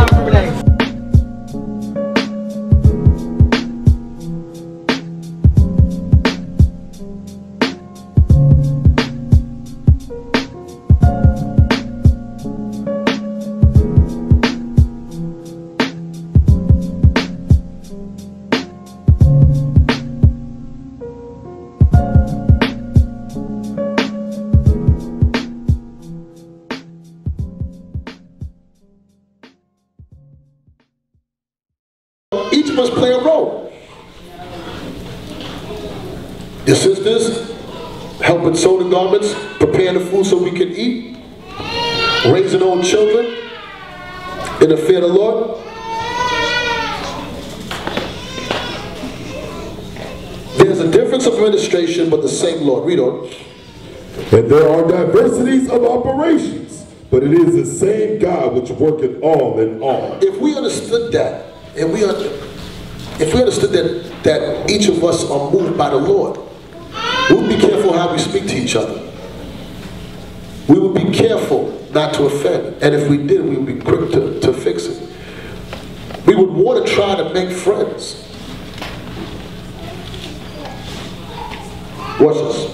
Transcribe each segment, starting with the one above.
time for Renee. Each of us play a role. Your sisters helping sew the garments, preparing the food so we can eat, raising own children in the fear of the Lord. There's a difference of administration, but the same Lord. Read on. And there are diversities of operations, but it is the same God which worketh all in all. If we understood that, and if we understood that each of us are moved by the Lord, we would be careful how we speak to each other. We would be careful not to offend. And if we did, we would be quick to fix it. We would want to try to make friends. Watch this.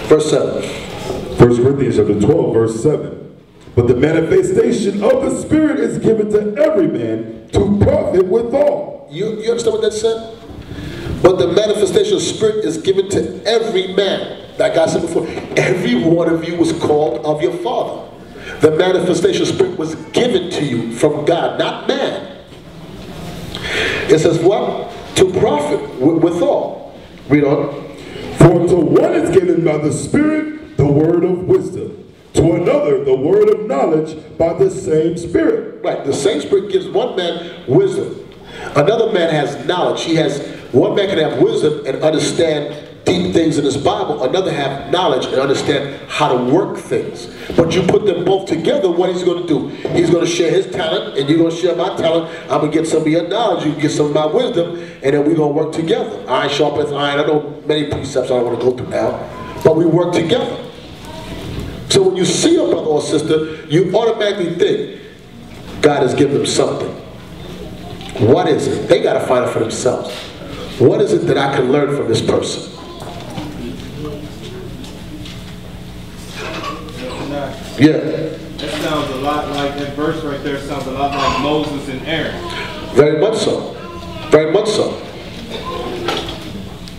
Verse 7. 1 Corinthians chapter 12, verse 7. But the manifestation of the Spirit is given to every man to profit withal. You understand what that said? But the manifestation of the Spirit is given to every man. Like I said before, every one of you was called of your Father. The manifestation of the Spirit was given to you from God, not man. It says what? To profit withal. Read on. For to one is given by the Spirit the word of wisdom, to another the word of knowledge by the same Spirit. Right, the same Spirit gives one man wisdom. Another man has knowledge. One man can have wisdom and understand deep things in his Bible. Another have knowledge and understand how to work things. But you put them both together, what he's going to do? He's going to share his talent, and you're going to share my talent. I'm going to get some of your knowledge, you can get some of my wisdom, and then we're going to work together. Iron sharpens iron. I know many precepts I don't want to go through now, but we work together. So when you see a brother or sister, you automatically think, God has given them something. What is it? They got to find it for themselves. What is it that I can learn from this person? Yeah. That sounds a lot like, that verse right there sounds a lot like Moses and Aaron. Very much so. Very much so.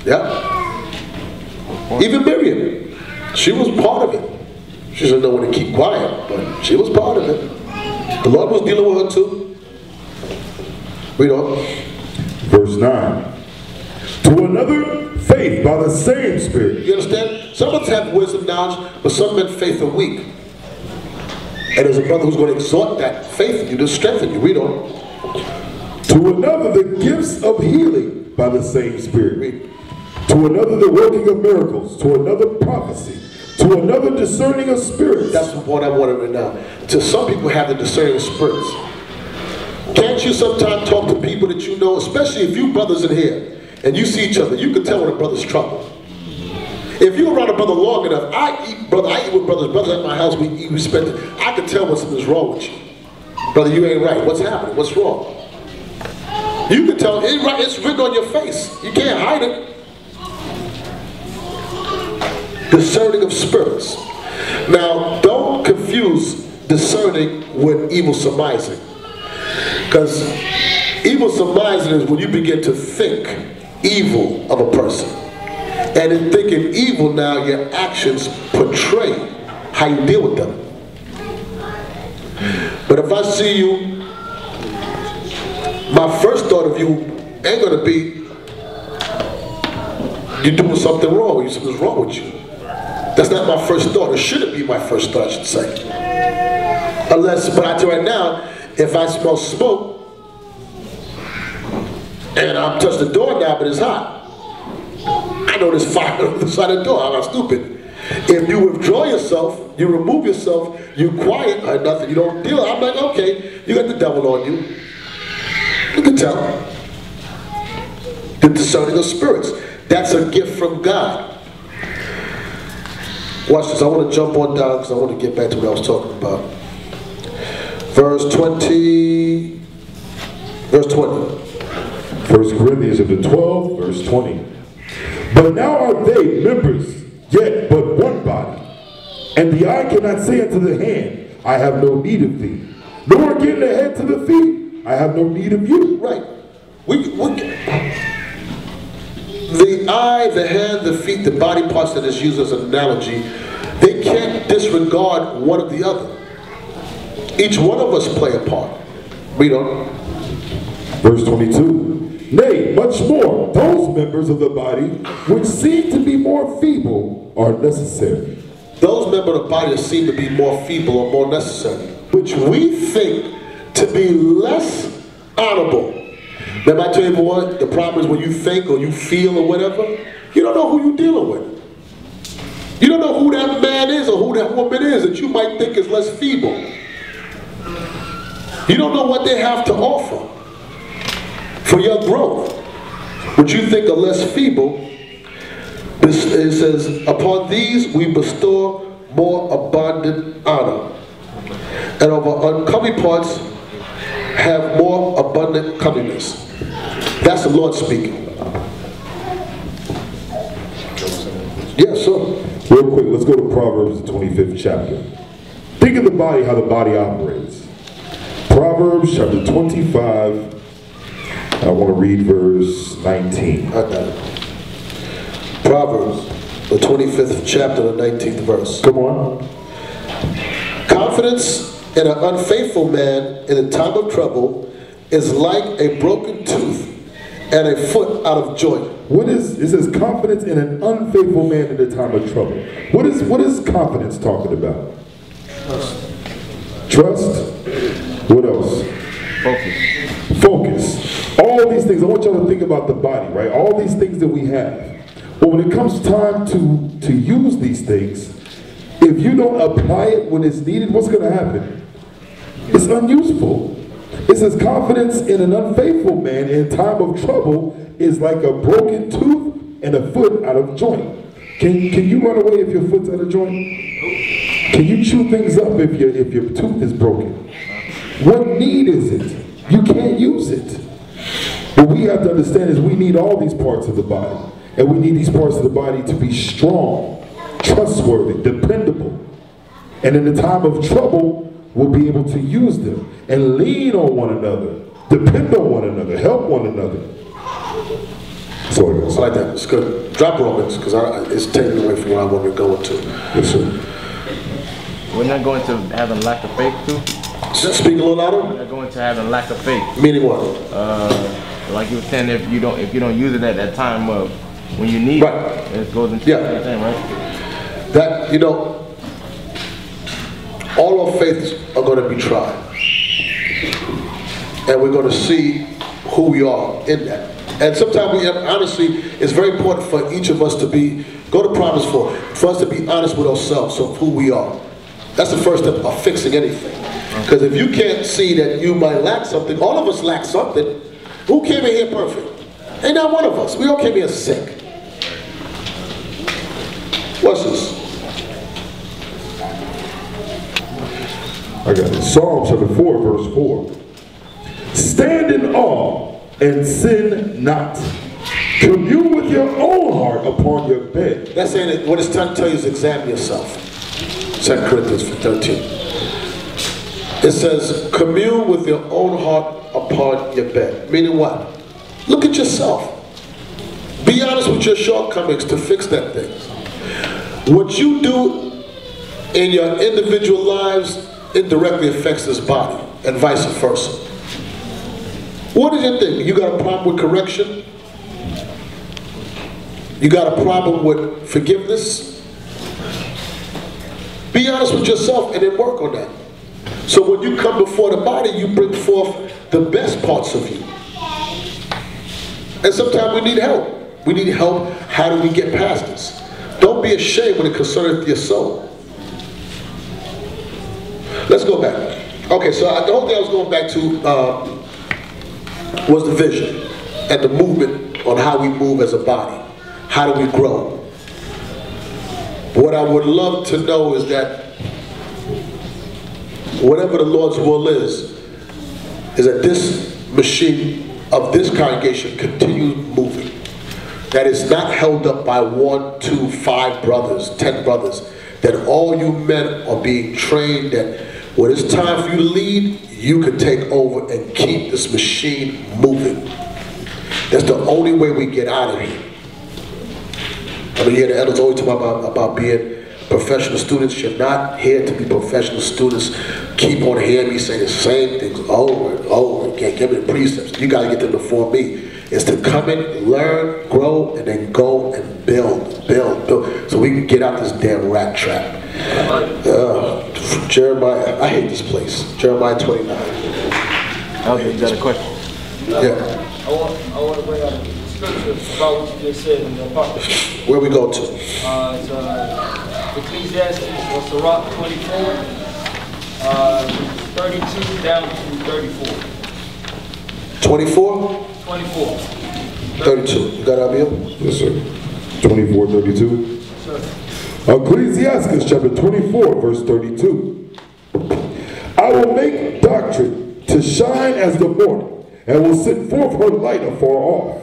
Yeah. Even Miriam, she was part of it. She didn't know when to keep quiet, but she was part of it. The Lord was dealing with her too. Read on. Verse 9. To another, faith by the same Spirit. You understand? Some of us have wisdom, knowledge, but some men faith are weak. And there's a brother who's going to exhort that faith in you to strengthen you. Read on. To another, the gifts of healing by the same Spirit. Read. To another, the working of miracles. To another, prophecy. To another, discerning of spirits. That's what I wanted right now. To some people have the discerning of spirits. Can't you sometimes talk to people that you know, especially if you brothers in here, and you see each other, you can tell when a brother's trouble. If you're around a brother long enough, I eat with brothers at my house, we spend it. I can tell when something's wrong with you. Brother, you ain't right. What's happening? What's wrong? You can tell, it's written on your face. You can't hide it. Discerning of spirits. Now, don't confuse discerning with evil surmising. Because evil surmising is when you begin to think evil of a person. And in thinking evil now, your actions portray how you deal with them. But if I see you, my first thought of you ain't going to be, you're doing something wrong, something's wrong with you. That's not my first thought. It shouldn't be my first thought, I should say. Unless, but I tell you right now, if I smell smoke, and I'm touching the doorknob and it's hot, I know there's fire on the side of the door. I'm not stupid. If you withdraw yourself, you remove yourself, you quiet, or nothing, you don't deal, I'm like, okay, you got the devil on you. You can tell. The discerning of spirits. That's a gift from God. Watch this. I want to jump on down because I want to get back to what I was talking about. verse 20. Verse 20. 1 Corinthians chapter 12, verse 20. But now are they members, yet but one body. And the eye cannot say unto the hand, I have no need of thee. Nor again the head to the feet, I have no need of you. Right. The eye, the hand, the feet, the body parts that is used as an analogy, they can't disregard one of the other. Each one of us play a part. Read on. Verse 22. Nay, much more, those members of the body which seem to be more feeble are necessary. Those members of the body that seem to be more feeble or more necessary, which we think to be less honorable. Remember I tell you what, the problem is when you think or you feel or whatever, you don't know who you're dealing with. You don't know who that man is or who that woman is that you might think is less feeble. You don't know what they have to offer for your growth, which you think are less feeble. It says, upon these we bestow more abundant honor, and over uncomely parts have more abundant comeliness. That's the Lord speaking. Yes, sir. Real quick, let's go to Proverbs, the 25th chapter. Think of the body, how the body operates. Proverbs chapter 25, I want to read verse 19. I got it. Proverbs, the 25th chapter, the 19th verse. Come on. Confidence in an unfaithful man in a time of trouble is like a broken tooth and a foot out of joint. It says confidence in an unfaithful man in a time of trouble. What is confidence talking about? Trust. What else? Focus. Focus. All these things, I want y'all to think about the body, right? All these things that we have. But when it comes time to use these things, if you don't apply it when it's needed, what's going to happen? It's unuseful. It says confidence in an unfaithful man in time of trouble is like a broken tooth and a foot out of joint. Can you run away if your foot's out of joint? Can you chew things up if your tooth is broken? What need is it? You can't use it. What we have to understand is we need all these parts of the body. And we need these parts of the body to be strong, trustworthy, dependable. And in the time of trouble, we'll be able to use them and lean on one another, depend on one another, help one another. That's all I got. I like that. It's good. Drop Romans, because it's taking away from where I want to go into. Yes, sir. We're not going to have a lack of faith too. Speak a little We're louder. not going to have a lack of faith. Meaning what? Like you were saying, if you don't use it at that time of when you need Right. it, it goes into Yeah. the same, right? That, all our faiths are going to be tried. And we're going to see who we are in that. And sometimes honestly, it's very important for each of us to go to Proverbs 4, for us to be honest with ourselves of who we are. That's the first step of fixing anything. Because if you can't see that you might lack something, all of us lack something. Who came in here perfect? Ain't not one of us. We all came here sick. What's this? I got it. Psalm chapter 4, verse 4. Stand in awe and sin not. Commune with your own heart upon your bed. That's saying that what it's trying to tell you is examine yourself. 2 Corinthians 13. It says, commune with your own heart upon your bed. Meaning what? Look at yourself. Be honest with your shortcomings to fix that thing. What you do in your individual lives indirectly affects this body, and vice versa. What is your thing? You got a problem with correction? You got a problem with forgiveness? Be honest with yourself and then work on that. So when you come before the body, you bring forth the best parts of you. And sometimes we need help. We need help. How do we get past this? Don't be ashamed when it concerneth your soul. Let's go back. Okay, so the whole thing I was going back to was the vision and the movement on how we move as a body. How do we grow? What I would love to know is that whatever the Lord's will is that this machine of this congregation continue moving. That is not held up by 1, 2, 5 brothers, 10 brothers. That all you men are being trained that when it's time for you to lead, you can take over and keep this machine moving. That's the only way we get out of here. I mean, yeah, the elders always talk about being professional students. You're not here to be professional students. Keep on hearing me say the same things over and over again. Give me the precepts. You got to get them to form me. It's to come in, learn, grow, and then go and build, so we can get out this damn rat trap. Jeremiah, I hate this place. Jeremiah 29. Okay, you got a question? Yeah. I want to bring out a scripture about what you just said in the Apocrypha. Where we go to? It's Ecclesiastes, or Sirach 24, 32 down to 34. 24? 24. 32. You got it, Abiel? Yes, sir. 24, 32. Sure. Ecclesiastes chapter 24, verse 32. I will make doctrine to shine as the morning, and will send forth her light afar off.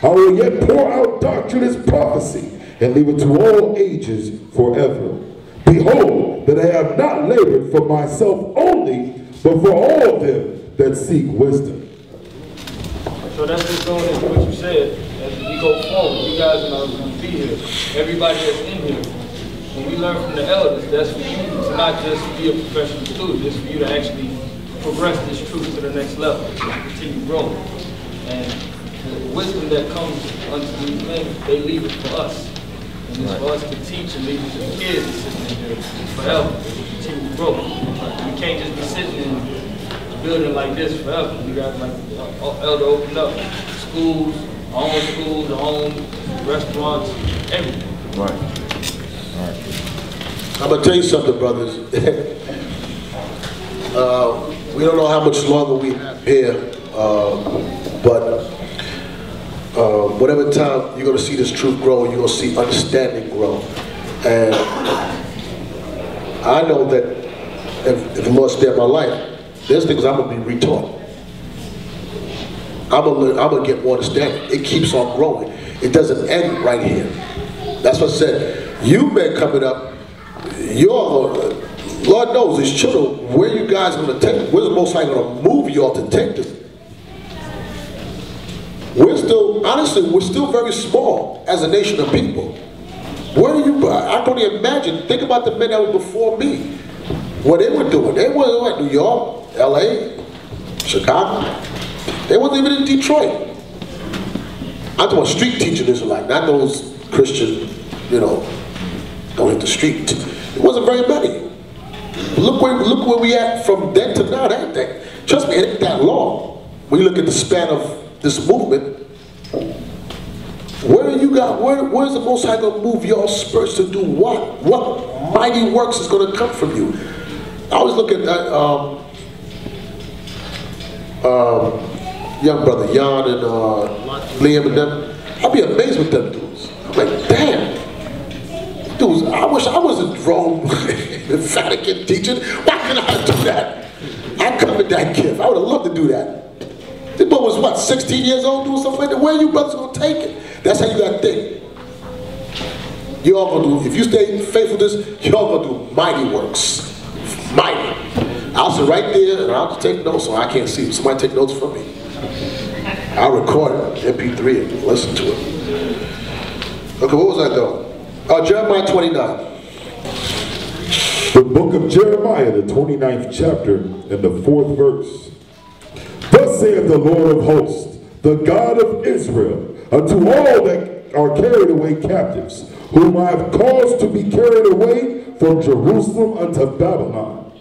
I will yet pour out doctrine as prophecy, and leave it to all ages forever. Behold, that I have not labored for myself only, but for all them that seek wisdom. So that's just going into what you said. As we go forward, you guys are not going to be here. Everybody that's in here, when we learn from the elders, that's for you to not just be a professional student, it's for you to actually progress this truth to the next level, continue growing. And the wisdom that comes unto these men, they leave it for us. And it's for us to teach and leave it to the kids to sit in here forever, to continue to grow. We can't just be sitting in a building like this forever. We got, like Elder opened up, schools, our own restaurants, everything. Right. I'm going to tell you something, brothers. We don't know how much longer we have here, but whatever time you're going to see this truth grow, you're going to see understanding grow. And I know that if the Lord spared my life, there's things I'm going to be retaught. I'm going to get more understanding. It keeps on growing. It doesn't end right here. That's what I said. You men coming up, Lord knows these children, where you guys are going to take them? Where's the Most High going to move you all to take them? Honestly, we're still very small as a nation of people. Where are you? I don't even imagine. Think about the men that were before me. What they were doing. They were in New York, LA, Chicago. They wasn't even in Detroit. I'm talking street teaching Israelite, not those Christian, don't hit the street. It wasn't very many. Look where we at from then to now. That trust me, it ain't that long. When you look at the span of this movement, where's the Most High going to move your spirits to do what? What mighty works is going to come from you? I was looking at young brother Jan and Liam and them. I'll be amazed with them dudes. I'm like, damn. Dudes, I wish I was in Rome, the Vatican teaching. Why can't I do that? I come with that gift. I would have loved to do that. This boy was what, 16 years old doing something like that? Where are you brothers gonna take it? That's how you gotta think. You all gonna do, if you stay faithful to this, you all gonna do mighty works. Mighty. I'll sit right there and I'll just take notes so I can't see. Somebody take notes from me. I'll record it, MP3 and listen to it. Okay, what was I doing? Jeremiah 29. The book of Jeremiah, the 29th chapter, and the 4th verse. Thus saith the Lord of hosts, the God of Israel, unto all that are carried away captives, whom I have caused to be carried away from Jerusalem unto Babylon.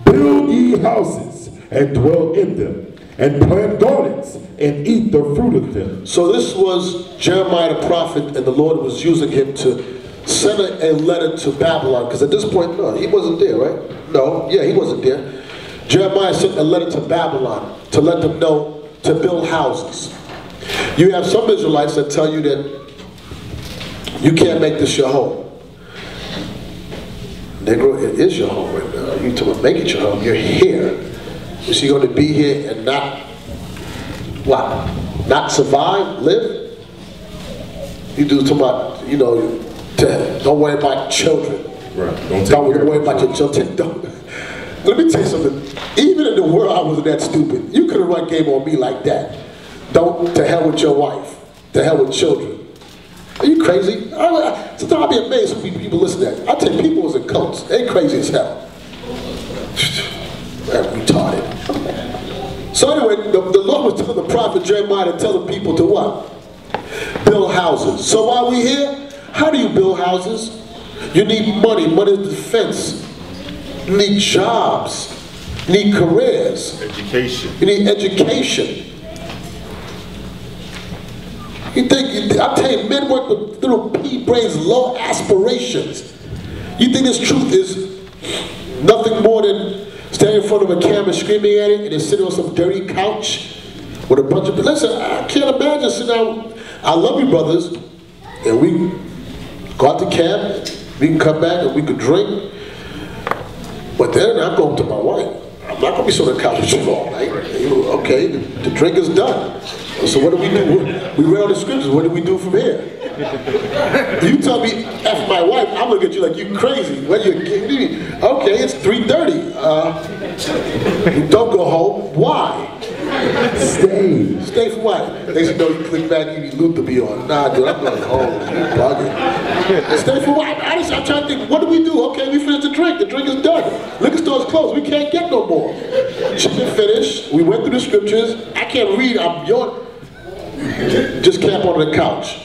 Build ye houses, and dwell in them, and plant gardens, and eat the fruit of them. So this was Jeremiah the prophet, and the Lord was using him to send a letter to Babylon, because at this point, no, he wasn't there, right? No, yeah, he wasn't there. Jeremiah sent a letter to Babylon to let them know to build houses. You have some Israelites that tell you that you can't make this your home. Negro, it is your home right now. You talking about make it your home. You're here. Is she going to be here and not, what? Not survive, live? You do talking about, you know, don't worry about children. Right. Don't worry about your children. Let me tell you something. Even in the world, I wasn't that stupid. You could have run game on me like that. Don't, to hell with your wife. To hell with children. Are you crazy? Sometimes I'll be amazed when people listen to that. I tell you, people was in cults. They crazy as hell. They're retarded. So anyway, the Lord was telling the prophet Jeremiah to tell the people to what? Build houses. So while we're here, how do you build houses? You need money. Money is defense. You need jobs. You need careers. Education. You need education. You think, I tell you, men work with little pea brains, low aspirations. You think this truth is nothing more than standing in front of a camera screaming at it and then sitting on some dirty couch with a bunch of, listen, I can't imagine sitting down. I love you brothers, and we go out to camp, we can come back and we could drink, but then I'm going to my wife. I'm not going to be sitting on the couch with you all night. Okay, the drink is done. So what do we do? We read all the scriptures. What do we do from here? You tell me, after my wife, I'm looking at you like you crazy. What you kidding me? Okay, it's 3:30. Don't go home. Why? Stay. Stay for what? They said, no, you click back, you need Luther be on. Nah, dude, I'm going home. You bugging. Stay for what? Honestly, I'm trying to think, what do we do? Okay, we finished the drink. The drink is done. Liquor store's closed. We can't get no more. Chicken finished. We went through the scriptures. I can't read. I'm yawning. Just camp on the couch.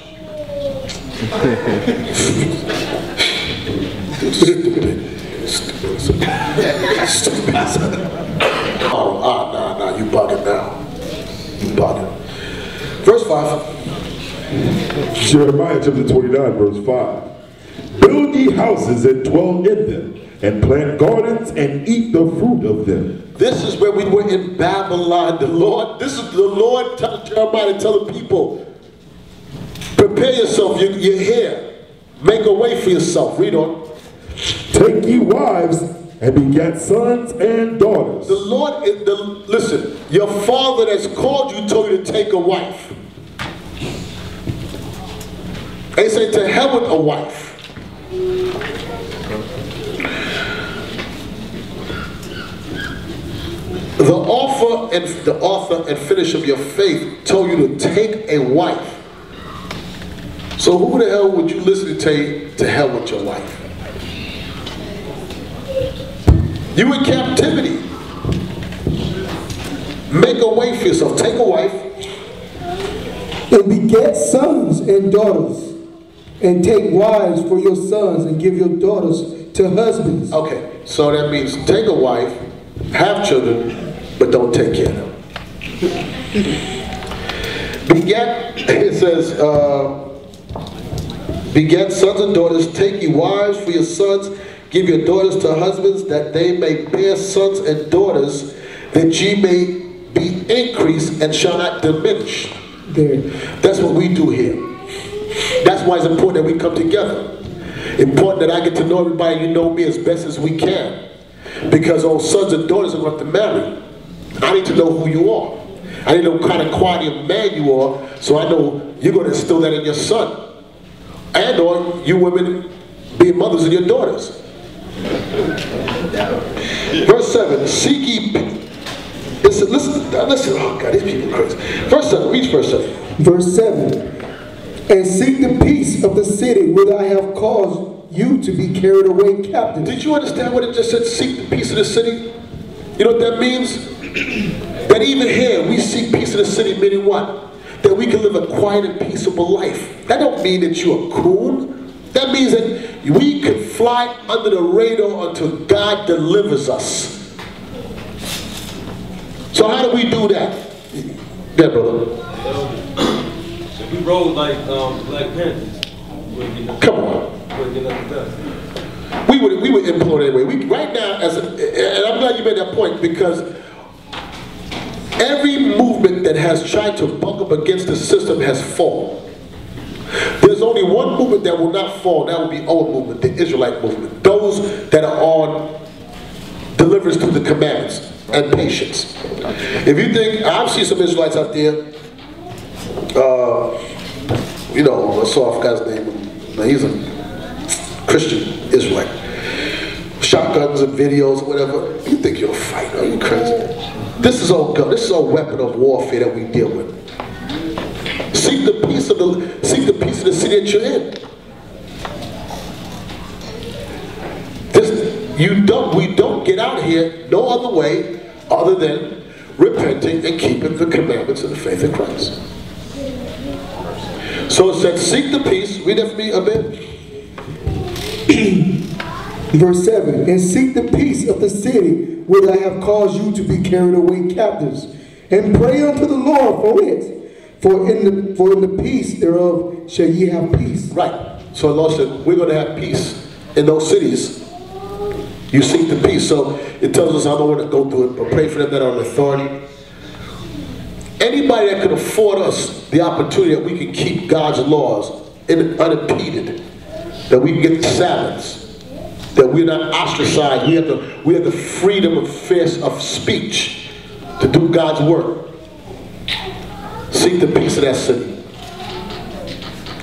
Stupid. Oh, nah, you bugging now. You bugging. Verse 5. Jeremiah chapter 29, verse 5. Build ye houses and dwell in them, and plant gardens and eat the fruit of them. This is where we were in Babylon. This is the Lord telling Jeremiah to tell the people, prepare yourself, you're here. Make a way for yourself. Read on. Take ye wives and beget sons and daughters. The Lord, listen, your father that's called you told you to take a wife. They say to hell with a wife. The author and finisher of your faith told you to take a wife. So who the hell would you listen to tell you to hell with your wife? You in captivity. Make a way for yourself. Take a wife. And beget sons and daughters. And take wives for your sons and give your daughters to husbands. Okay, so that means take a wife, have children, but don't take care of them. Beget, it says, beget sons and daughters, take ye wives for your sons, give your daughters to husbands, that they may bear sons and daughters, that ye may be increased and shall not diminish. There. That's what we do here. That's why it's important that we come together. Important that I get to know everybody, you know me as best as we can. Because all sons and daughters are going to marry. I need to know who you are. I need to know what kind of quality of man you are, so I know you're going to instill that in your son. And or you women be mothers of your daughters. Verse 7, seek ye, listen, oh God, these people are crazy. Verse 7, read verse 7. Verse 7. And seek the peace of the city whither I have caused you to be carried away captive. Did you understand what it just said, seek the peace of the city? You know what that means? That even here, we seek peace of the city, meaning what? That we can live a quiet and peaceable life. That don't mean that you're a coon. That means that we can fly under the radar until God delivers us. So how do we do that? Yeah, brother. If we roll like Black Panthers, come on. We would implode anyway. Right now, and I'm glad you made that point, because every movement that has tried to bump up against the system has fallen. There's only one movement that will not fall, that will be our movement, the Israelite movement. Those that are on deliverance through the commandments and patience. If you think, I've seen some Israelites out there, you know, I saw a guy's name, now he's a Christian Israelite. Shotguns and videos, whatever. You think you're a fighter? Are you crazy? This is all gun. This is all weapon of warfare that we deal with. Seek the peace of the city that you're in. We don't get out here no other way other than repenting and keeping the commandments of the faith in Christ. So it said, seek the peace. Read that for me a bit. Verse 7, and seek the peace of the city where I have caused you to be carried away captives, and pray unto the Lord for it. For in the peace thereof shall ye have peace. Right. So the Lord said, we're going to have peace in those cities. You seek the peace. So it tells us, I don't want to go through it, but pray for them that are in authority. Anybody that can afford us the opportunity that we can keep God's laws unimpeded, that we can get the Sabbaths, that we're not ostracized, we have the freedom of speech to do God's work. Seek the peace of that city.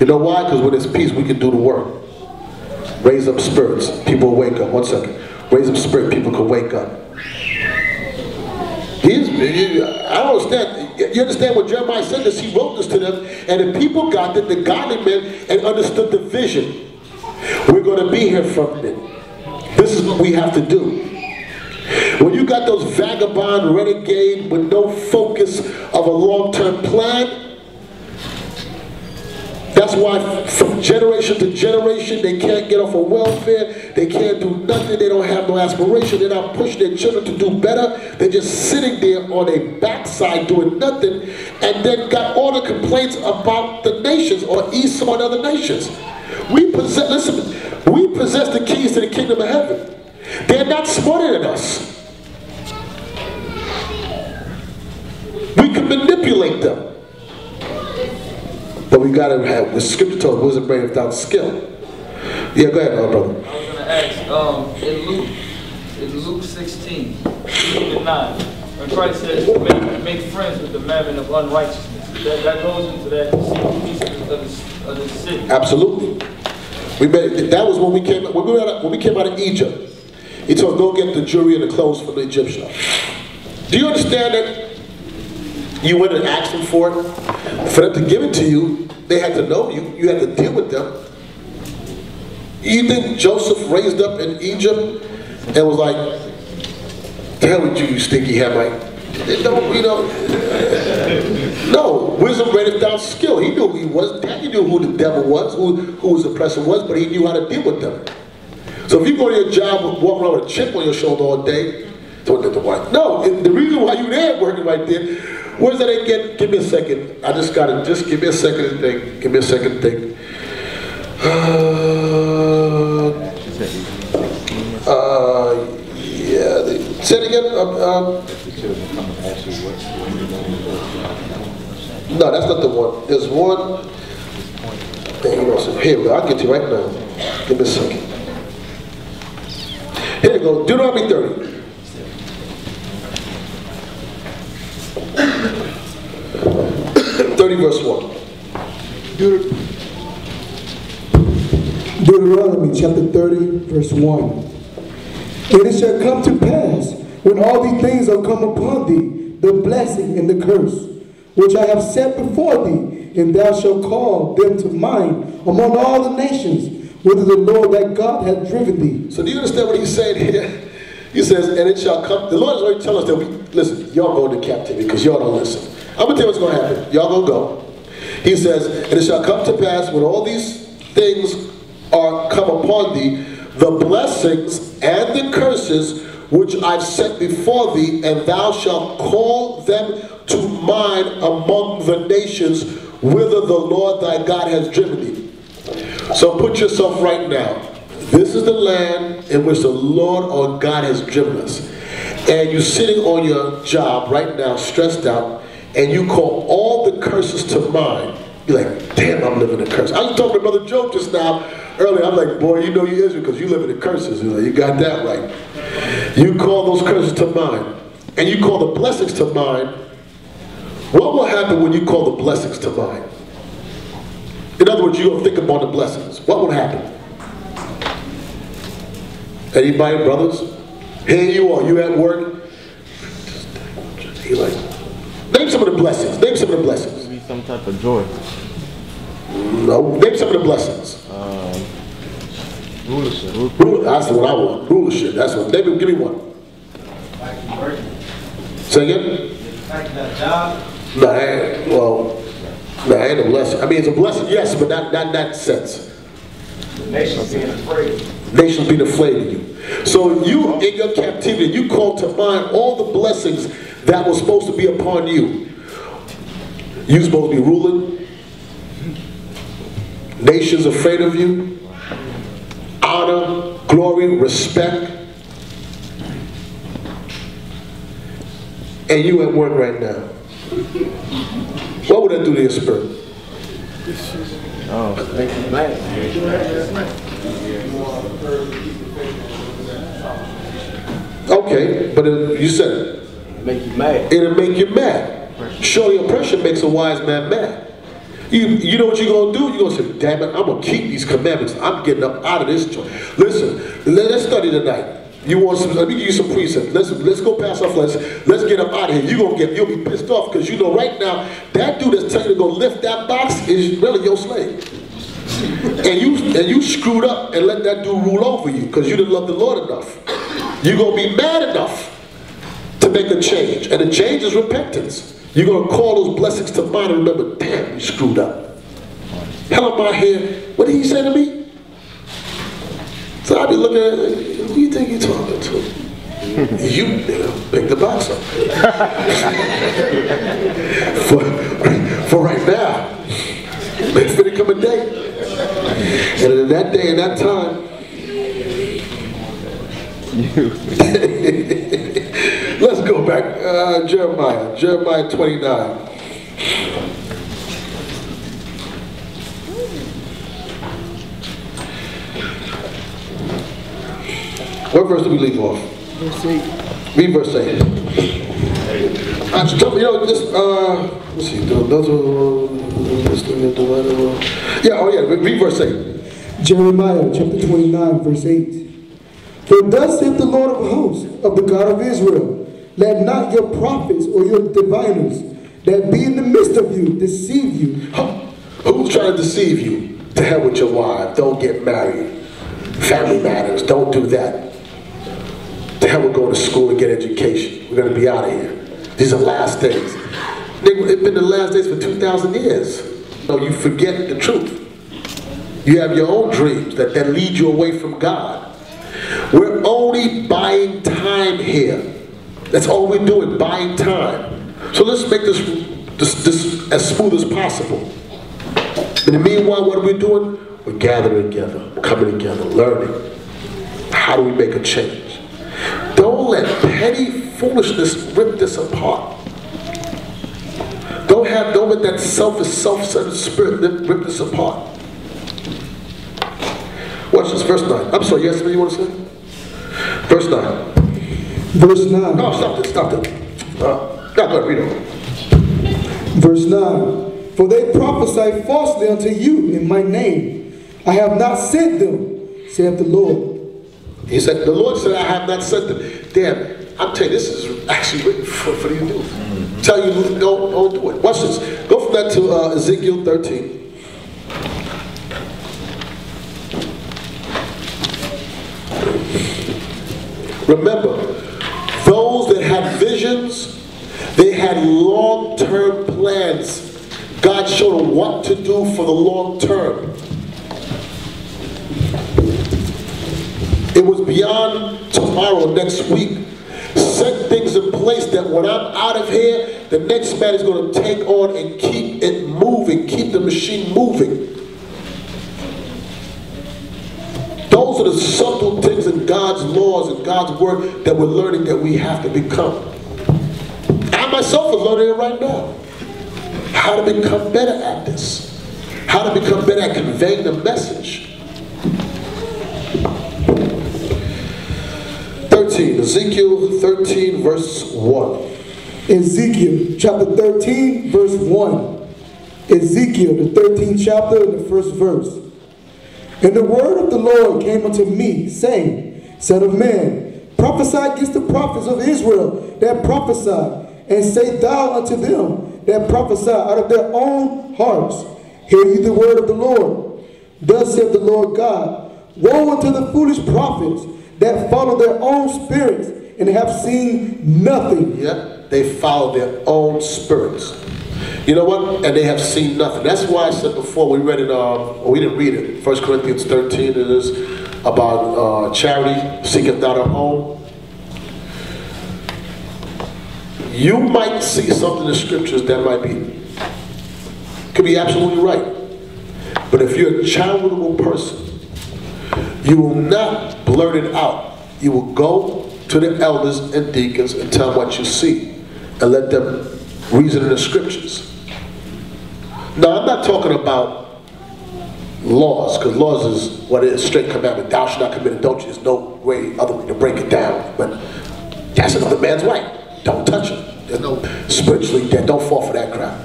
You know why? Because when there's peace, we can do the work. Raise up spirits. People will wake up. 1 second. Raise up spirit. People can wake up. I don't understand. You understand what Jeremiah said? This, he wrote this to them, and the people got it, the godly men, and understood the vision. We're going to be here from it. This is what we have to do. When you got those vagabond renegade with no focus of a long-term plan, that's why from generation to generation they can't get off of welfare, they can't do nothing, they don't have no aspiration, they're not pushing their children to do better, they're just sitting there on a backside doing nothing, and then got all the complaints about the nations or Esau and other nations. We possess, listen, we possess the keys to the kingdom of heaven. They're not smarter than us. We can manipulate them. But we gotta have, the scripture told us, wasn't brave without skill. Yeah, go ahead, brother. I was gonna ask, in Luke 16, 9, when Christ says, make friends with the mammon of unrighteousness, that goes into that piece of the city. Absolutely. That was when we came out of Egypt. He told us, go get the jewelry and the clothes from the Egyptian. Do you understand that you went and asked them for it? For them to give it to you, they had to know you. You had to deal with them. You think Joseph raised up in Egypt and was like, the hell with you stinky Hamite? No, wisdom reigneth without skill. He knew who he was. He knew who the devil was, who his oppressor was, but he knew how to deal with them. So if you go to your job walk around with a chip on your shoulder all day, don't let the wife. No, the reason why you're there working right there, where's that again? Give me a second. I just gotta, just give me a second to think. Give me a second to think. Yeah, say it again. No, that's not the one. There's one. Here we go. I'll get you right now. Give me a second. Here we go. Deuteronomy 30. Verse 1. Deuteronomy chapter 30, verse 1. And it shall come to pass, when all these things are come upon thee, the blessing and the curse, which I have set before thee, and thou shalt call them to mind among all the nations, whither the Lord thy God hath driven thee. So do you understand what he's saying here? He says, and it shall come, the Lord is already telling us that listen, y'all go into captivity because y'all don't listen. I'm going to tell you what's going to happen. Y'all going to go. He says, and it shall come to pass when all these things are come upon thee, the blessings and the curses which I've set before thee, and thou shalt call them to mind among the nations whither the Lord thy God has driven thee. So put yourself right now. This is the land in which the Lord our God has driven us. And you're sitting on your job right now, stressed out, and you call all the curses to mind You're like, damn, I'm living in curse. I was talking to Brother Joe just now, earlier. I'm like, boy, you know you Israel because you live in the curses. You got that right. You call those curses to mind, and you call the blessings to mind. What will happen when you call the blessings to mind? In other words, you're going to think about the blessings. What would happen? Anybody, brothers? Here you are, you at work. You're like, name some of the blessings. Name some of the blessings. Be some type of joy. No, name some of the blessings. Rulership. That's what I want. Rulership. That's what. Maybe give me one. Say again. No, ain't a blessing. I mean, it's a blessing, yes, but not in that sense. The nation's being afraid. Nations being afraid of you. So you, in your captivity, you call to mind all the blessings that were supposed to be upon you. You're supposed to be ruling. Nations afraid of you. Honor, glory, respect. And you at work right now. What would that do to your spirit? Oh, make you mad. Okay, but you said it. Make you mad. It'll make you mad. Surely oppression makes a wise man mad. You know what you're going to do? You're going to say, damn it, I'm going to keep these commandments. I'm getting up out of this joint. Listen, let's study tonight. You want some? Let me give you some precepts. Let's go past our flesh. Let's get up out of here. You'll be pissed off because you know right now that dude that's telling you to go lift that box is really your slave. And you screwed up and let that dude rule over you because you didn't love the Lord enough. You're gonna be mad enough to make a change, and the change is repentance. You're gonna call those blessings to mind and remember, damn, you screwed up. Hell am I here? What did he say to me? So I'll be looking at it, who do you think you're talking to? You nigga, pick the box up. for right now, it's finna come a day. And in that day and that time, let's go back, Jeremiah 29. What verse do we leave off? Verse 8. Read verse 8. You know, this, let's see, read verse 8. Jeremiah chapter 29, verse 8. For thus saith the Lord of hosts, of the God of Israel, let not your prophets or your diviners that be in the midst of you deceive you. Who's trying to deceive you? To hell with your wife. Don't get married. Family matters. Don't do that. To hell with going to school and get education. We're going to be out of here. These are last days. It's been the last days for 2,000 years. No, you forget the truth. You have your own dreams that lead you away from God. We're only buying time here. That's all we're doing, buying time. So let's make this as smooth as possible. In the meanwhile, what are we doing? We're gathering together, coming together, learning. How do we make a change? Don't let petty foolishness rip this apart. Don't let that selfish, self-centered spirit rip this apart. Watch this, verse 9. I'm sorry, you have something you want to say? Verse 9. Verse 9. No, stop it. Go ahead, read it. Verse 9. For they prophesy falsely unto you in my name. I have not sent them, saith the Lord. He said, the Lord said, I have not sent them. Damn, I'm telling you, this is actually written for these dudes. Tell you, don't do it. Watch this. Go from that to Ezekiel 13. Remember, those that had visions, they had long-term plans. God showed them what to do for the long term. It was beyond tomorrow, next week. Set things in place that when I'm out of here, the next man is going to take on and keep it moving, keep the machine moving. Those are the subtle things in God's laws and God's word that we're learning that we have to become. I myself am learning it right now. How to become better at this. how to become better at conveying the message. 13, Ezekiel 13 verse 1. Ezekiel chapter 13 verse 1. Ezekiel the 13th chapter and the first verse. And the word of the Lord came unto me, saying, Son of man, prophesy against the prophets of Israel that prophesy, and say thou unto them that prophesy out of their own hearts, hear ye the word of the Lord. Thus saith the Lord God, woe unto the foolish prophets that follow their own spirits and have seen nothing. Yeah, they follow their own spirits. You know what? And they have seen nothing. That's why I said before, we read it, we didn't read it. 1 Corinthians 13, it is about charity, seeketh not her own. You might see something in the scriptures that could be absolutely right. But if you're a charitable person, you will not blurt it out. You will go to the elders and deacons and tell them what you see and let them reason in the scriptures. Now, I'm not talking about laws, because laws is what it is, straight commandment. Thou shalt not commit adultery. There's no other way to break it down. But that's another man's right. Don't touch it. There's no spiritually dead. Don't fall for that crap.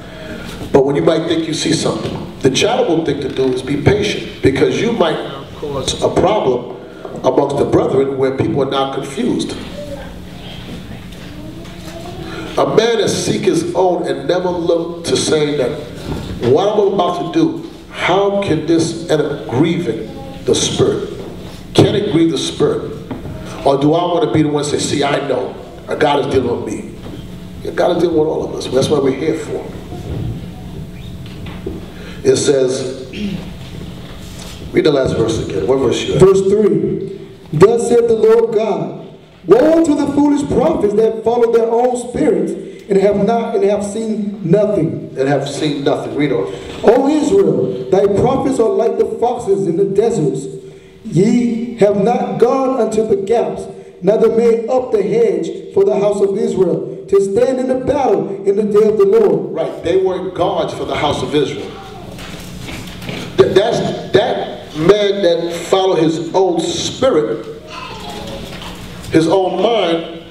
But when you might think you see something, the charitable thing to do is be patient, because you might cause a problem amongst the brethren where people are now confused. A man that seeks his own and never look to say that what I'm about to do, how can this end up grieving the Spirit? Can it grieve the Spirit? Or do I want to be the one to say, see, I know, God is dealing with me. God is dealing with all of us. That's what we're here for. It says, read the last verse again. What verse you at? Verse 3. Thus saith the Lord God, woe unto the foolish prophets that follow their own spirits and have seen nothing. And have seen nothing. Read on. O Israel, thy prophets are like the foxes in the deserts. Ye have not gone unto the gaps, neither made up the hedge for the house of Israel, to stand in the battle in the day of the Lord. Right, they weren't guards for the house of Israel. That man that followed his own spirit, his own mind,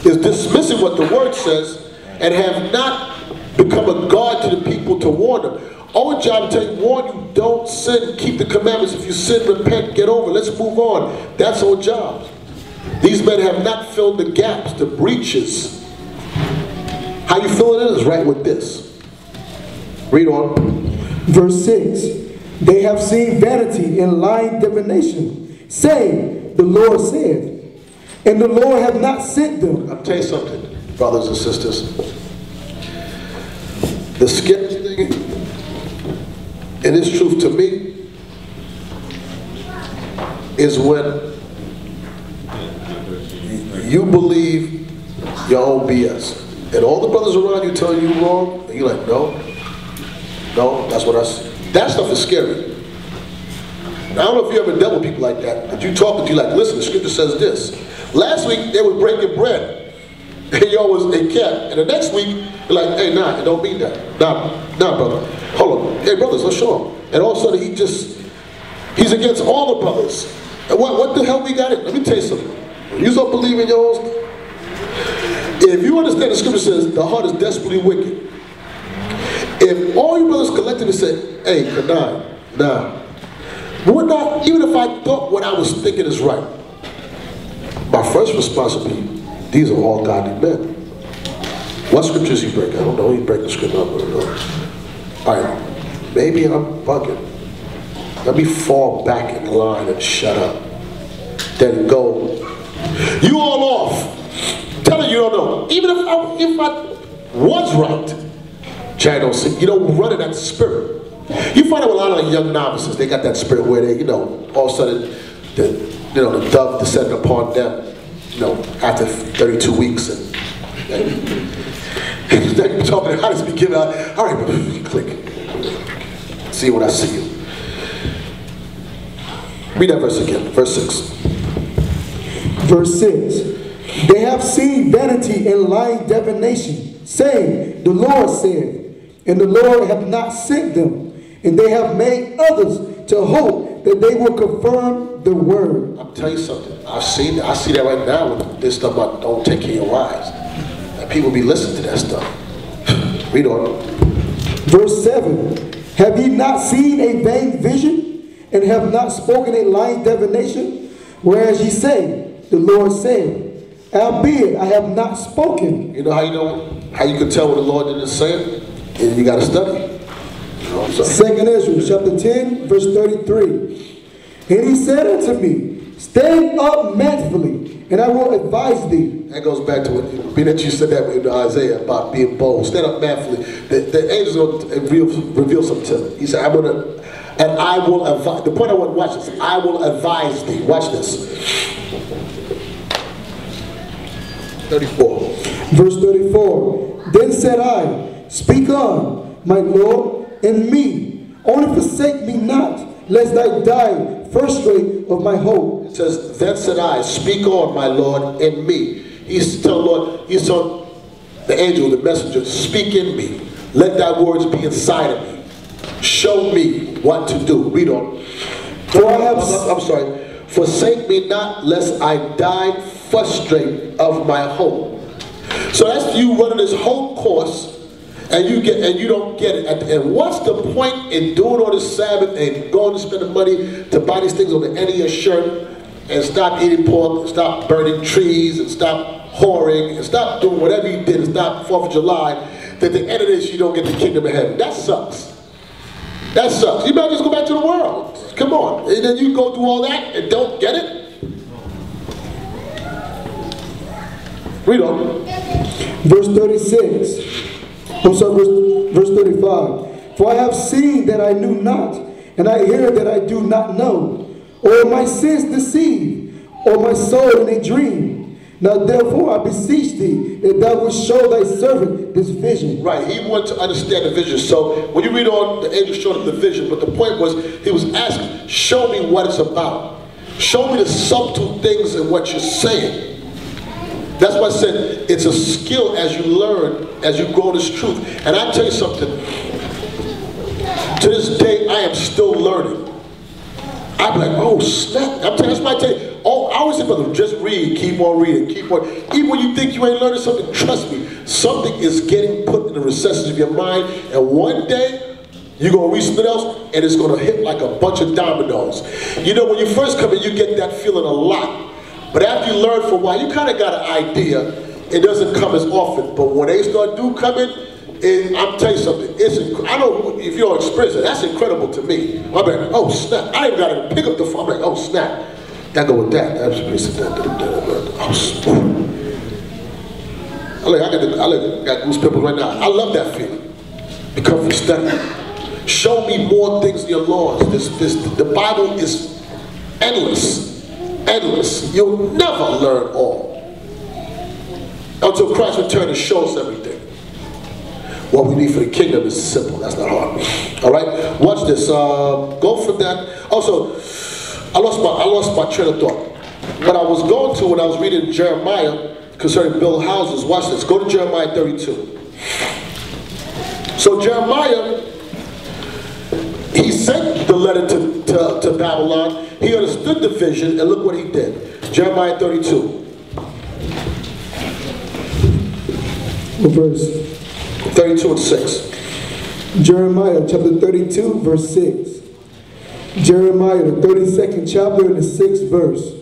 is dismissing what the word says and have not become a guard to the people to warn them. Our job is to warn you, don't sin, keep the commandments. If you sin, repent, get over, let's move on. That's our job. These men have not filled the gaps, the breaches. How you fill it in is right with this. Read on. Verse 6. They have seen vanity and lying divination, saying, the Lord said, and the Lord hath not sent them. I'll tell you something, brothers and sisters. The scariest thing, and it's truth to me, is when you believe your own BS. And all the brothers around you telling you wrong, and you're like, no, that's what I see. That stuff is scary. Now, I don't know if you ever dealt with people like that, but you talk to you like, listen, the scripture says this. Last week, they were breaking bread, and y'all was a cat. And the next week, you're like, hey, nah, it don't mean that. Nah, brother. Hold on. Hey, brothers, let's show him. And all of a sudden, he's against all the brothers. And what the hell we got it? Let me tell you something. When you don't believe in yours, if you understand the scripture says the heart is desperately wicked. If all you brothers collectively say, hey, nah, would not, even if I thought what I was thinking is right, my first response would be, these are all godly men. What scriptures he break? I don't know. He break the scripture up. All right, maybe I'm bugging. Let me fall back in line and shut up. Then go, you all off. Telling you don't know. Even if I was right, Chad don't see. You don't run in that spirit. You find out a lot of young novices, they got that spirit where they, all of a sudden, the dove descended upon them, after 32 weeks. And then you're talking, how does it be given out? All right, click. See what I see you. Read that verse again, verse 6. Verse 6. They have seen vanity and lying divination, saying, the Lord said, and the Lord hath not sent them. and they have made others to hope that they will confirm the word. I'll tell you something. I see that right now with this stuff about don't take care of your wives. And people be listening to that stuff. Read on. Verse 7. Have ye not seen a vain vision, and have not spoken a lying divination? Whereas ye say, the Lord said, albeit I have not spoken. You know how you can tell what the Lord didn't say? And you got to study. You know, 2 Ezra chapter 10 verse 33. And he said unto me, stand up manfully, and I will advise thee. That goes back to what being that you said that in Isaiah about being bold. Stand up manfully. The angel's going to reveal something to him. He said, I will advise. The point I want to watch this. I will advise thee. Watch this. 34. Verse 34. Then said I, speak on, my Lord, and me. Only forsake me not, lest I die frustrate of my hope. It says, then said I, speak on, my Lord, and me. He's telling the angel, the messenger, speak in me. Let thy words be inside of me. Show me what to do. Read on. I'm sorry. Forsake me not, lest I die frustrate of my hope. So that's you running this whole course, and you don't get it at the end. What's the point in doing all this Sabbath and going to spend the money to buy these things on the end of your shirt, and stop eating pork, and stop burning trees, and stop whoring, and stop doing whatever you did, and stop 4th of July, that at the end of this you don't get the kingdom of heaven? That sucks. That sucks. You better just go back to the world. Come on. And then you go through all that and don't get it? Read on. Verse 36. I'm sorry, verse 35. For I have seen that I knew not, and I hear that I do not know. Or my sins deceive, or my soul in a dream. Now therefore I beseech thee that thou wilt show thy servant this vision. Right, he wanted to understand the vision. So when you read on, the angel showed him the vision, but the point was, he was asking, show me what it's about. Show me the subtle things in what you're saying. That's why I said it's a skill as you learn, as you grow this truth. And I tell you something, to this day I am still learning. I'd be like, oh snap. I'm telling you, that's why I tell you, I always say, brother, just read, keep on reading, keep on. Even when you think you ain't learning something, trust me, something is getting put in the recesses of your mind, and one day, you're going to read something else, and it's going to hit like a bunch of dominoes. You know, when you first come in, you get that feeling a lot. But after you learn for a while, you kind of got an idea. It doesn't come as often. But when they start coming, I'm telling you something. I don't know if you're experiencing it. That's incredible to me. I'm like, oh snap! I ain't got to pick up the phone. I'm like, oh snap! That go with that. I got goosebumps right now. I love that feeling. Because we study. Show me more things in your laws. The Bible is endless. Endless. You'll never learn all. Until Christ returns and shows everything. What we need for the kingdom is simple. That's not hard. All right. Watch this. Go from that. Also, I lost my train of thought. What I was going to when I was reading Jeremiah concerning build houses. Watch this. Go to Jeremiah 32. So Jeremiah, he sent the letter to Babylon. He understood the vision, and look what he did. Jeremiah 32. What verse? 32 and 6. Jeremiah chapter 32, verse 6. Jeremiah, the 32nd chapter and the 6th verse.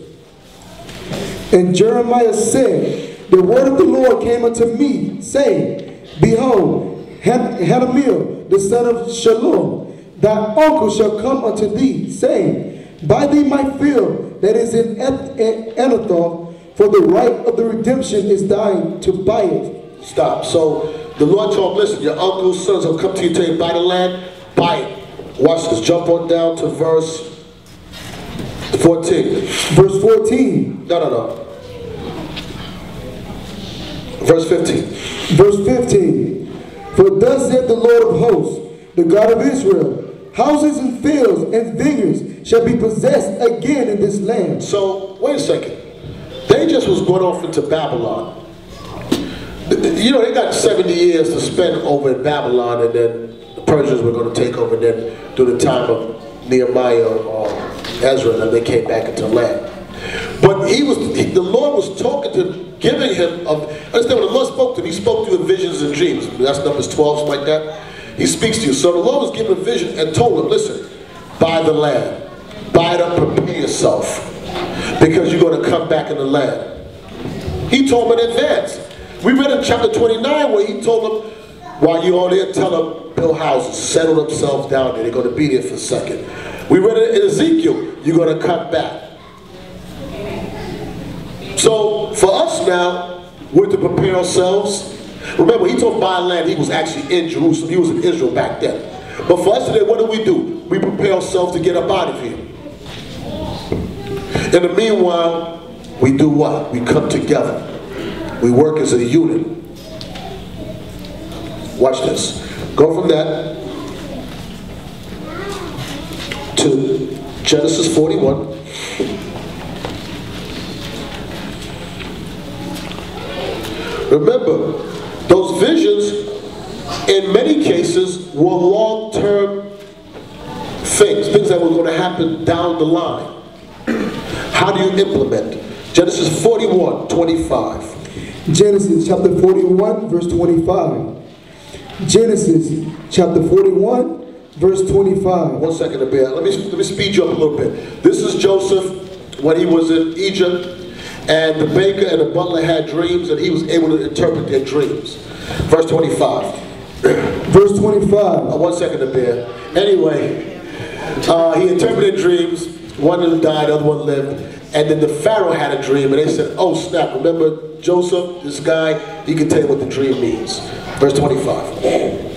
And Jeremiah said, the word of the Lord came unto me, saying, behold, Hanamel, the son of Shalom, thy uncle shall come unto thee, saying, buy thee my field that is in Anathoth, for the right of the redemption is thine to buy it. Stop. So the Lord told him, listen, your uncle's sons will come to you, tell you, buy the land, buy it. Watch this. Jump on down to verse 14. Verse 14. No. Verse 15. Verse 15. For thus said the Lord of hosts, the God of Israel, houses and fields and vineyards shall be possessed again in this land. So, wait a second. They just was going off into Babylon. You know, they got 70 years to spend over in Babylon, and then Persians were going to take over. Then during the time of Nehemiah or Ezra, and they came back into land. But the Lord was talking to him, giving him, understand when the Lord spoke to him, he spoke to you in visions and dreams. That's Numbers 12, something like that. He speaks to you. So the Lord was giving a vision and told him, listen, buy the land. Buy it up, prepare yourself. Because you're going to come back in the land. He told him in advance. We read in chapter 29 where he told them, while you're on there, tell them, build houses, settle themselves down there. They're going to be there for a second. We read it in Ezekiel, you're going to come back. So for us now, we're to prepare ourselves. Remember, he told buy land, he was actually in Jerusalem. He was in Israel back then. But for us today, what do? We prepare ourselves to get up out of here. In the meanwhile, we do what? We come together. We work as a unit. Watch this. Go from that to Genesis 41. Remember, those visions, in many cases, were long-term things that were going to happen down the line. How do you implement? Genesis 41, 25. Genesis chapter 41, verse 25. Genesis chapter 41, verse 25. 1 second, Abel. Let me speed you up a little bit. This is Joseph when he was in Egypt, and the baker and the butler had dreams, and he was able to interpret their dreams. Verse 25. Verse 25. 1 second, Abel. Anyway, he interpreted dreams. One of them died, the other one lived. And then the Pharaoh had a dream, and they said, oh snap, remember Joseph, this guy, he can tell you what the dream means. Verse 25.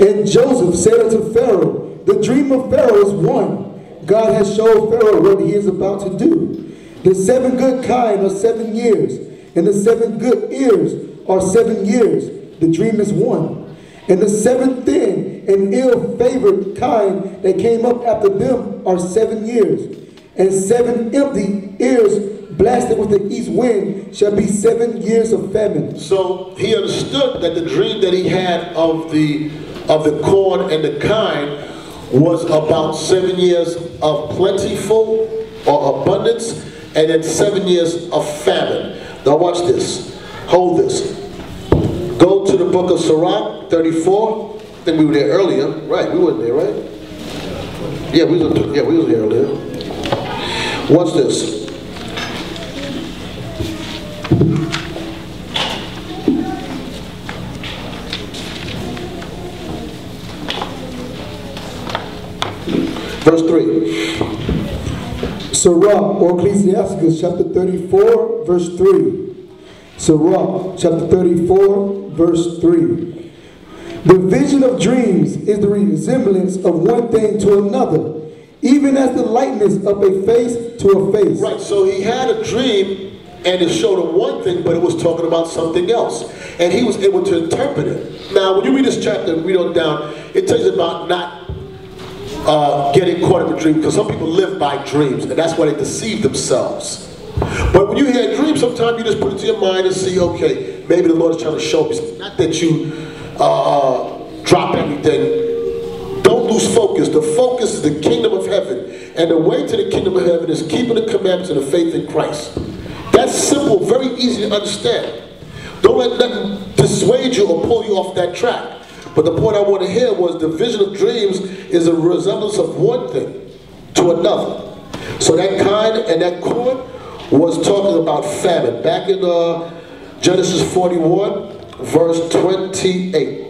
And Joseph said unto Pharaoh, the dream of Pharaoh is one. God has showed Pharaoh what he is about to do. The 7 good kine are 7 years, and the 7 good ears are 7 years. The dream is one. And the 7 thin and ill-favored kine that came up after them are 7 years. And 7 empty ears blasted with the east wind shall be 7 years of famine. So he understood that the dream that he had of the corn and the kine was about 7 years of plentiful or abundance, and then 7 years of famine. Now watch this. Hold this. Go to the book of Sirach 34. I think we were there earlier. Right, we weren't there, right? Yeah, we was there earlier. Watch this. Verse 3. Sirach, or Ecclesiasticus, chapter 34, verse 3. Sirach, chapter 34, verse 3. The vision of dreams is the resemblance of one thing to another, even as the likeness of a face to a face. Right, so he had a dream, and it showed him one thing, but it was talking about something else. And he was able to interpret it. Now, when you read this chapter and read on down, it tells you about not getting caught in a dream, because some people live by dreams, and that's why they deceive themselves. But when you hear dreams, sometimes you just put it to your mind and see, okay, maybe the Lord is trying to show me something. Not that you drop everything. Don't lose focus. The focus is the kingdom of heaven. And the way to the kingdom of heaven is keeping the commandments and the faith in Christ. That's simple, very easy to understand. Don't let nothing dissuade you or pull you off that track. But the point I want to hear was the vision of dreams is a resemblance of one thing to another. So that kine and that corn was talking about famine. Back in Genesis 41, verse 28.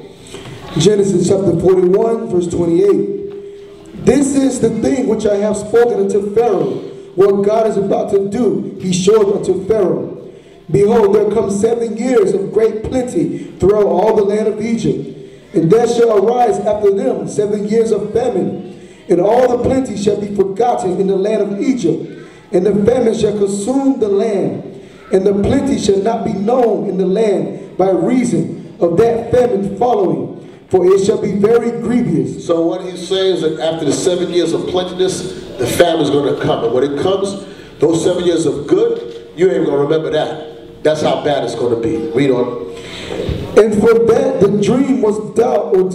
Genesis chapter 41, verse 28. This is the thing which I have spoken unto Pharaoh. What God is about to do, he showed unto Pharaoh. Behold, there come 7 years of great plenty throughout all the land of Egypt. And there shall arise after them 7 years of famine. And all the plenty shall be forgotten in the land of Egypt. And the famine shall consume the land. And the plenty shall not be known in the land by reason of that famine following. For it shall be very grievous. So what he's saying is that after the 7 years of plentiness, the famine is going to come. And when it comes, those 7 years of good, you ain't going to remember that. That's how bad it's going to be. Read on. And for that the dream was doubled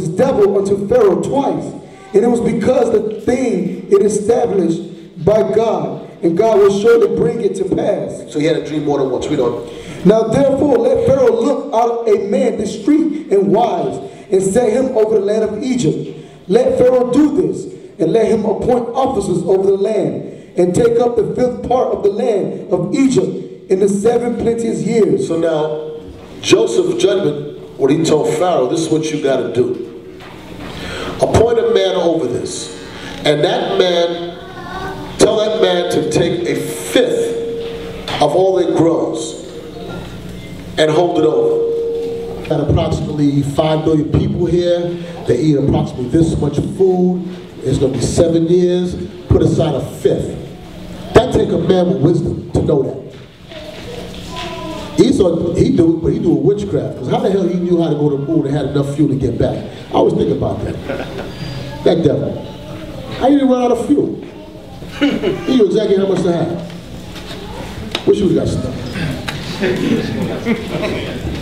unto Pharaoh twice. And it was because the thing it established by God, and God will surely bring it to pass. So he had a dream more than once. We don't. Now therefore let Pharaoh look out a man discreet and wise, and set him over the land of Egypt. Let Pharaoh do this, and let him appoint officers over the land, and take up the 5th part of the land of Egypt in the 7 plenteous years. So now, Joseph's judgment, what he told Pharaoh, this is what you got to do. Appoint a man over this. And that man, tell that man to take a 5th of all that grows and hold it over. Got approximately 5 million people here. They eat approximately this much food. It's going to be 7 years. Put aside a 5th. That take a man with wisdom to know that. Esau, he do a witchcraft. Because how the hell he knew how to go to the moon and had enough fuel to get back? I always think about that. That devil. How you didn't run out of fuel? He knew exactly how much to have. Wish you would have got stuff.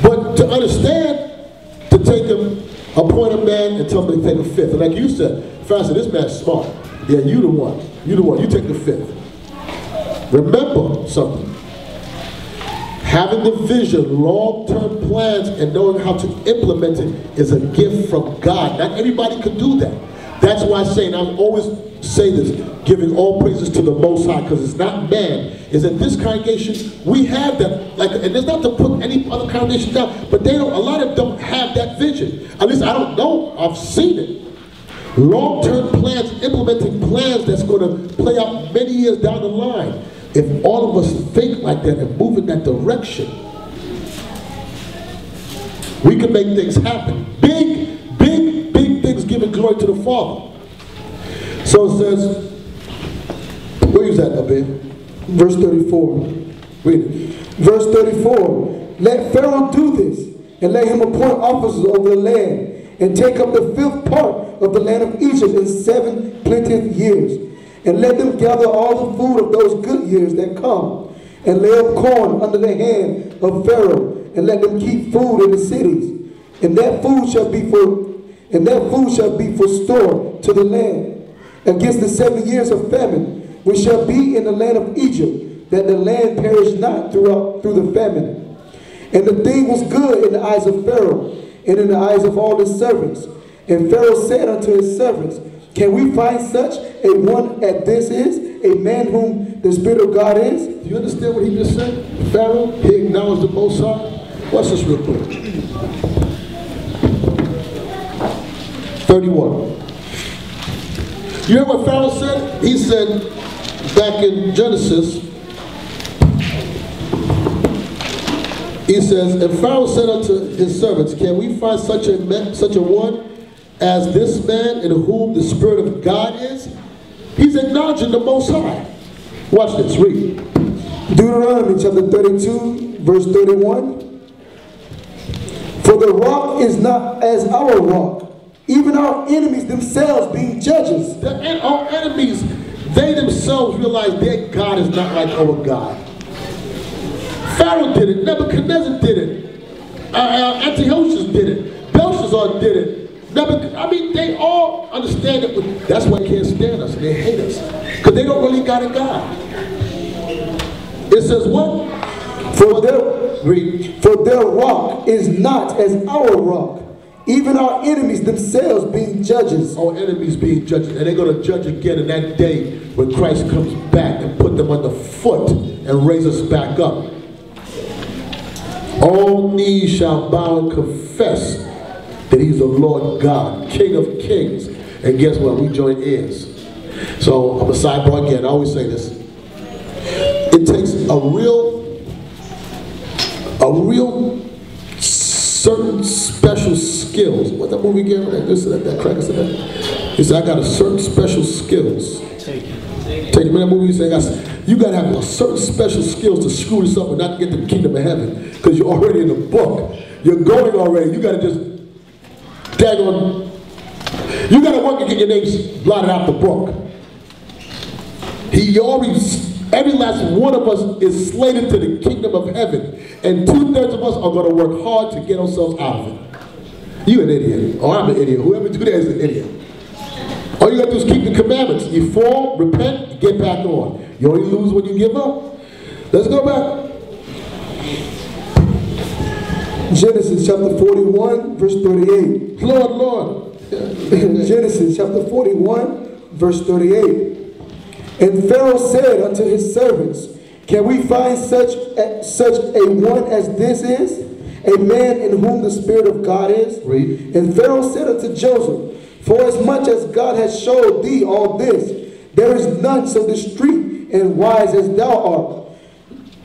But to understand, to take him, appoint a man and tell him to take a 5th. And like you said, Pharaoh said, this man's smart. Yeah, you the one. You the one. You take the 5th. Remember something. Having the vision, long-term plans, and knowing how to implement it is a gift from God. Not anybody can do that. That's why I say, and I always say this, giving all praises to the Most High, because it's not man. Is that this congregation, we have that. Like, and it's not to put any other congregation down, but they don't. A lot of them don't have that vision. At least I don't know. I've seen it. Long-term plans, implementing plans that's going to play out many years down the line. If all of us think like that and move in that direction, we can make things happen. Big, big, big things giving glory to the Father. So it says, where is that up here? Verse 34. Read it. Verse 34. Let Pharaoh do this, and let him appoint officers over the land, and take up the 5th part of the land of Egypt in 7 plenteous years. And let them gather all the food of those good years that come, and lay up corn under the hand of Pharaoh, and let them keep food in the cities. And that food shall be for store to the land, against the 7 years of famine, which shall be in the land of Egypt, that the land perish not through the famine. And the thing was good in the eyes of Pharaoh, and in the eyes of all his servants. And Pharaoh said unto his servants, can we find such a one as this is, a man whom the Spirit of God is? Do you understand what he just said? Pharaoh, he acknowledged the Most High. Watch this real quick. 31. You hear what Pharaoh said? He said back in Genesis, he says, and Pharaoh said unto his servants, can we find such a one as this man in whom the Spirit of God is? He's acknowledging the Most High. Watch this, read. Deuteronomy chapter 32, verse 31. For the rock is not as our rock, even our enemies themselves being judges. Our enemies, they themselves realize their God is not like our God. Pharaoh did it, Nebuchadnezzar did it, Antiochus did it, Belshazzar did it. I mean, they all understand it, but that's why they can't stand us and they hate us. Because they don't really got a God. It says what? For their rock is not as our rock, even our enemies themselves being judges. Our enemies being judges. And they're going to judge again in that day when Christ comes back and put them underfoot and raise us back up. All knees shall bow and confess that he's the Lord God, King of kings. And guess what? We join heirs. So I'm a sidebar again. I always say this. It takes a real certain special skills. What that movie again? That cracker said that? He said, I got a certain special skills. Take it. Remember that movie? He said, you got to have a certain special skills to screw this up and not get to the kingdom of heaven. Because you're already in the book. You're going already. You got to just daggone. You got to work and get your names blotted out the book. He already, every last one of us is slated to the kingdom of heaven. and 2/3 of us are going to work hard to get ourselves out of it. You an idiot, or I'm an idiot. Whoever do that is an idiot. All you got to do is keep the commandments. You fall, repent, you get back on. You only lose when you give up. Let's go back. Genesis chapter 41, verse 38. Lord. Genesis chapter 41, verse 38. And Pharaoh said unto his servants, can we find such a one as this is, a man in whom the Spirit of God is? Read. And Pharaoh said unto Joseph, for as much as God has showed thee all this, there is none so discreet and wise as thou art.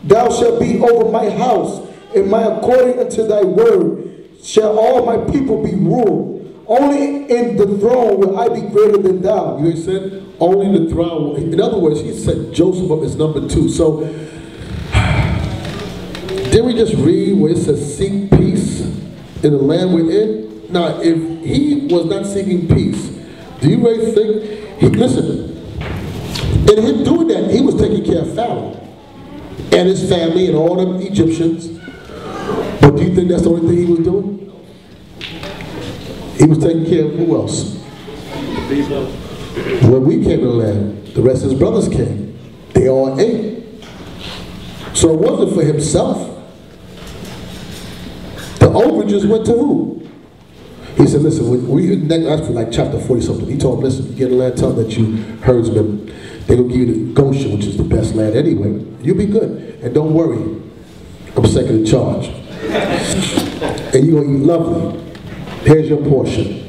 Thou shalt be over my house, and according unto thy word shall all my people be ruled. Only in the throne will I be greater than thou. You said only the throne. In other words, he set Joseph up as number 2. So, did we just read where it says seek peace in the land we're in? Now, if he was not seeking peace, do you really think, listen, in him doing that, he was taking care of Pharaoh and his family and all the Egyptians. But do you think that's the only thing he was doing? He was taking care of who else? When we came to the land, the rest of his brothers came. They all ate. So it wasn't for himself. The overages went to who? He said, listen, that's for like chapter 40 something. He told him, listen, you get a land, tell them that you herdsmen, they're going to give you the Goshen, which is the best land anyway. You'll be good. And don't worry, I'm second in charge. And you're going to eat lovely. Here's your portion.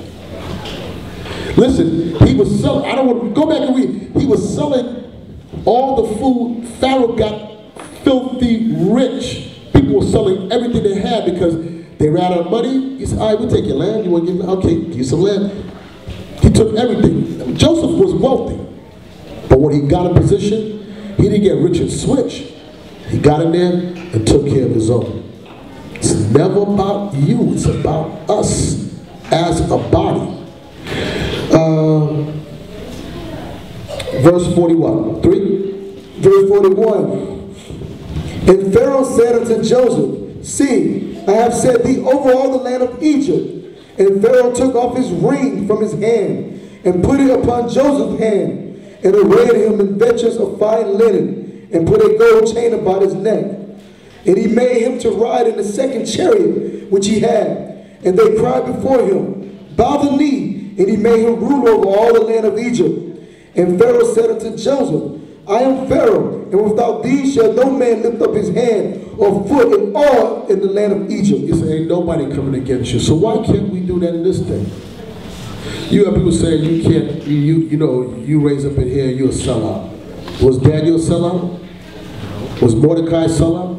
Listen, he was selling, I don't want to go back and read. He was selling all the food. Pharaoh got filthy rich. People were selling everything they had because they ran out of money. He said, all right, we'll take your land. You want to give me? Okay, give you some land. He took everything. Joseph was wealthy. But when he got a position, he didn't get rich and switch. He got in there and took care of his own. It's never about you. It's about us as a body. Verse 41. 3. Verse 41. And Pharaoh said unto Joseph, see, I have set thee over all the land of Egypt. And Pharaoh took off his ring from his hand and put it upon Joseph's hand and arrayed him in vestures of fine linen and put a gold chain about his neck. And he made him to ride in the second chariot which he had. And they cried before him, bow the knee. And he made him rule over all the land of Egypt. And Pharaoh said unto Joseph, I am Pharaoh, and without thee shall no man lift up his hand or foot in all in the land of Egypt. You say, ain't nobody coming against you. So why can't we do that in this thing? You have people saying you can't, you raise up in here and you're a sellout. Was Daniel a sellout? Was Mordecai a sellout?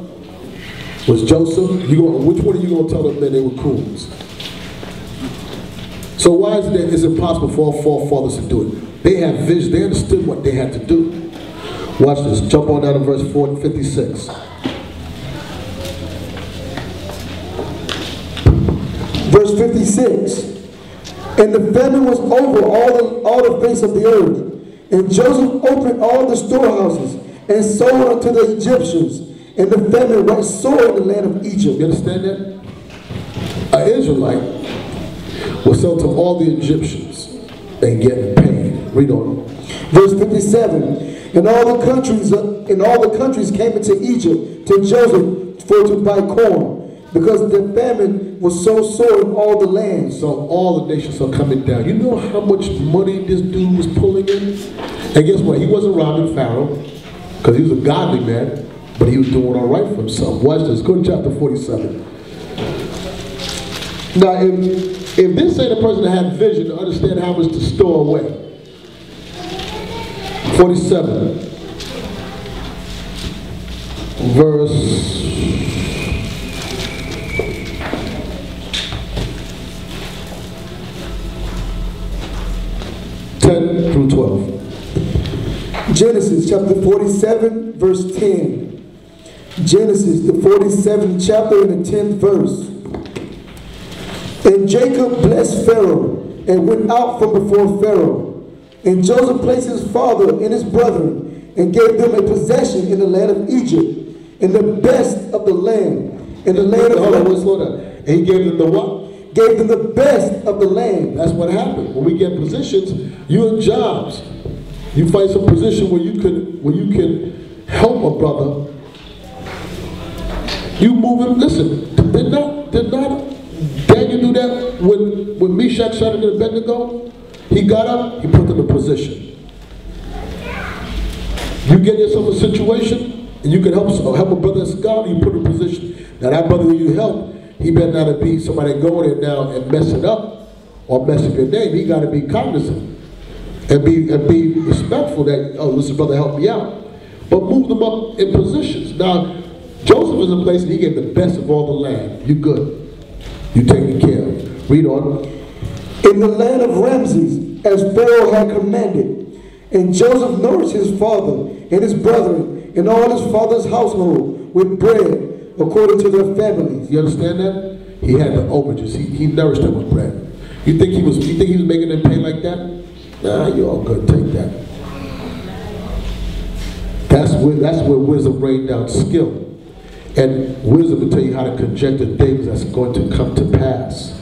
Was Joseph? Which one are you going to tell them that they were coons? So why is it impossible for all forefathers to do it? They had vision. They understood what they had to do. Watch this. Jump on down to verse 56. Verse 56. And the famine was over all the face of the earth. And Joseph opened all the storehouses and sold unto the Egyptians. And the famine went sore in the land of Egypt. You understand that? An Israelite was sold to all the Egyptians and getting paid. Read on. Verse 57. And all the countries came into Egypt to Joseph to buy corn, because the famine was so sore in all the land. So all the nations are coming down. You know how much money this dude was pulling in? And guess what? He wasn't robbing Pharaoh, because he was a godly man, but he was doing all right for himself. Watch this. Go to chapter 47. Now, if this ain't a person that had vision to understand how much to store away. 47. Verse 10 through 12. Genesis chapter 47, verse 10. Genesis, the 47th chapter and the 10th verse. And Jacob blessed Pharaoh and went out from before Pharaoh. And Joseph placed his father and his brethren and gave them a possession in the land of Egypt, in the best of the land. in the land of Hold on, Ramses. slow down. And he gave them the what? Gave them the best of the land. That's what happened. When we get positions, you in jobs, you find some position where you can help a brother. You move him. Listen, did not Daniel do that when Meshach, Shadrach, and Abednego? He got up, he put them in position. You get yourself a situation, and you can help a brother that's God, you put him in position. Now that brother who you help, he better not be somebody go in there now and mess it up or mess up your name. He got to be cognizant and be respectful that, oh, listen, brother, help me out. But move them up in positions. Now, Joseph is in a place and he gave the best of all the land. You good. You taken care of. Read on. In the land of Ramses, as Pharaoh had commanded. And Joseph nourished his father and his brethren and all his father's household with bread according to their families. You understand that? He had the overages. He nourished them with bread. You think he was making them pay like that? Nah, you're all good. Take that. That's where wisdom rained down skill. And wisdom will tell you how to conjecture things that's going to come to pass.